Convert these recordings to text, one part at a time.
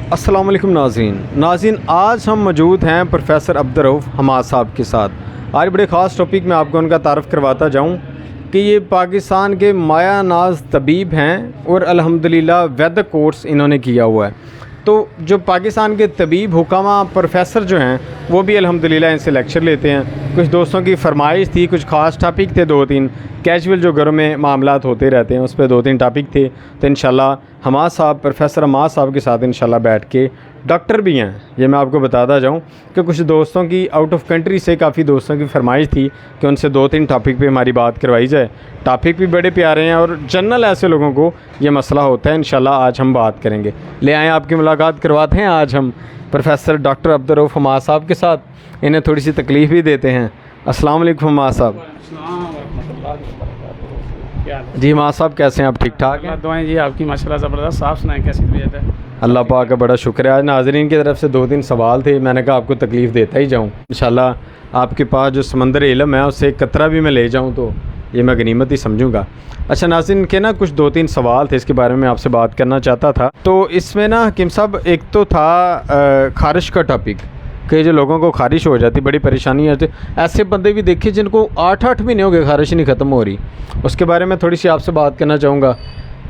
अस्सलाम वालेकुम नाज़रीन, आज हम मौजूद हैं प्रोफेसर अब्दुर्रऊफ़ हमाद साहब के साथ। आज बड़े ख़ास टॉपिक में आपको उनका तारफ़ करवाता जाऊं कि ये पाकिस्तान के माया नाज तबीब हैं और अल्हम्दुलिल्लाह वैदिक कोर्स इन्होंने किया हुआ है। तो जो पाकिस्तान के तबीब हुकामा प्रोफेसर जो हैं वो भी अल्हम्दुलिल्लाह इनसे लेक्चर लेते हैं। कुछ दोस्तों की फरमाइश थी, कुछ ख़ास टॉपिक थे, 2-3 कैजुअल जो घरों में मामलात होते रहते हैं उस पर 2-3 टॉपिक थे। तो इंशाल्लाह हमाद साहब, प्रोफेसर हमाद साहब के साथ इंशाल्लाह बैठ के, डॉक्टर भी हैं ये मैं आपको बताता जाऊं कि कुछ दोस्तों की आउट ऑफ कंट्री से काफ़ी दोस्तों की फरमाइश थी कि उनसे 2-3 टॉपिक पे हमारी बात करवाई जाए। टॉपिक भी बड़े प्यारे हैं और जनरल ऐसे लोगों को ये मसला होता है। इंशाल्लाह आज हम बात करेंगे। ले आएँ, आपकी मुलाकात करवाते हैं आज हम प्रोफेसर डॉक्टर अब्दुर्रऊफ़ हमाद साहब के साथ। इन्हें थोड़ी सी तकलीफ़ भी देते हैं। अस्सलाम वालेकुम हमाद साहब। जी हमाद साहब, कैसे हैं आप? ठीक ठाक हैं? दुआएं जी आपकी माशाल्लाह ज़बरदस्त। आप सुनाएं कैसी तबीयत है? अल्लाह पाक का बड़ा शुक्र है। आज नाज़रीन की तरफ से 2-3 सवाल थे, मैंने कहा आपको तकलीफ़ देता ही जाऊँ। इंशाल्लाह आपके पास जो समंदर इल्म है उससे एक कतरा भी मैं ले जाऊँ तो ये मैं गनीमत ही समझूँगा। अच्छा नाज़रीन के ना कुछ 2-3 सवाल थे, इसके बारे में आपसे बात करना चाहता था। तो इसमें ना हकीम साहब, एक तो था ख़ारिश का टॉपिक कि जो लोगों को ख़ारिश हो जाती, बड़ी परेशानी आती। ऐसे बंदे भी देखे जिनको 8-8 महीने हो गए ख़ारिश नहीं ख़त्म हो रही, उसके बारे में थोड़ी सी आपसे बात करना चाहूँगा।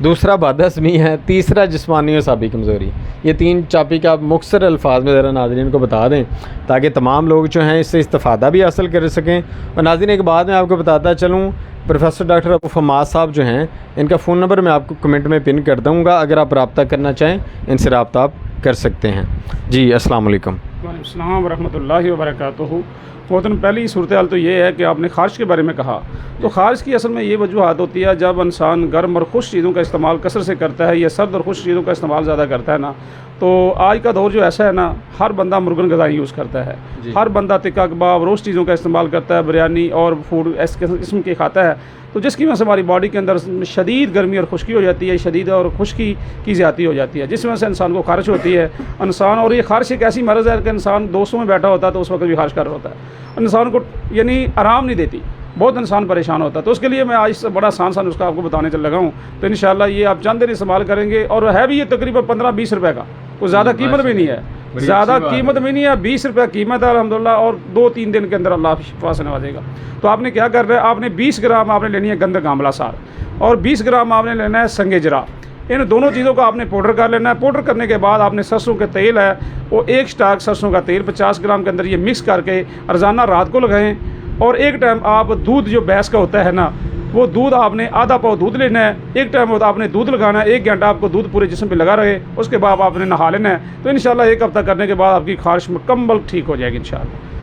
दूसरा बदहज़मी है, तीसरा जिस्मानी और साबी कमज़ोरी। ये 3 टॉपिक आप मुख्तसर अल्फाज में ज़रा नाज़रीन को बता दें ताकि तमाम लोग जो हैं इससे इस्तिफ़ादा भी हासिल कर सकें। और नाज़रीन एक बात मैं आपको बताता चलूँ, प्रोफेसर डॉक्टर अब्दुर्रऊफ़ हमाद साहब जो हैं इनका फ़ोन नंबर मैं आपको कमेंट में पिन कर दूँगा। अगर आप रब्ता करना चाहें इनसे रब्ता आप कर सकते हैं। जी अस्सलाम वालेकुम। वालेकुम अस्सलाम वरहमतुल्लाहि वबरकातुहू। बहुत पहली सूरत हाल तो ये है कि आपने ख़ारिश के बारे में कहा। तो ख़ारिश की असल में ये वजूहत होती है जब इंसान गर्म और खुश चीज़ों का इस्तेमाल कसर से करता है या सर्द और खुश चीज़ों का इस्तेमाल ज़्यादा करता है ना, तो आज का दौर जो ऐसा है ना, हर बंदा मुर्गन ग़िज़ा यूज़ करता है, हर बंदा तिक्का कबाब रोस्ट चीज़ों का इस्तेमाल करता है, बिरयानी और फूड इस किस्म के खाता है। तो जिसकी वजह से हमारी बॉडी के अंदर शदीद गर्मी और खुश्की हो जाती है, शदीद और खुश्की की ज़्यादती हो जाती है, जिस वजह से इंसान को ख़ारिश होती है। इंसान, और ये ख़ारिश एक ऐसी मर्ज़ है कि इंसान दोस्तों में बैठा होता है तो उस वक्त भी ख़ारिश कर रहा होता है, इंसान को यानी आराम नहीं देती, बहुत इंसान परेशान होता है। तो उसके लिए मैं आज बड़ा आसान सा नुस्खा आपको बताने चल लगा हूँ। तो इंशाल्लाह ये आप चंद दिन इस्तेमाल करेंगे और है भी ये तकरीबन 15-20 रुपये का, कोई ज़्यादा कीमत भी नहीं है, ज़्यादा कीमत भी नहीं है, 20 रुपये कीमत है अल्हम्दुलिल्लाह। और 2-3 दिन के अंदर अल्लाह शिफा से नवाजेगा। तो आपने क्या करना है, आपने 20 ग्राम आपने लेनी है गंदक आंवला सार और 20 ग्राम आपने लेना है संगे जरा। इन दोनों चीज़ों को आपने पाउडर कर लेना है। पाउडर करने के बाद आपने सरसों का तेल है वो 1 स्टाक सरसों का तेल 50 ग्राम के अंदर ये मिक्स करके रोज़ाना रात को लगाएं। और एक टाइम आप दूध जो भैंस का होता है ना, वो दूध आपने आधा पाव दूध लेना है, एक टाइम होता आपने दूध लगाना है, 1 घंटा आपको दूध पूरे जिस्म पे लगा रहे, उसके बाद आपने नहा लेना है। तो इंशाल्लाह 1 हफ्ता करने के बाद आपकी ख़ारिश मुकम्मल ठीक हो जाएगी इंशाल्लाह।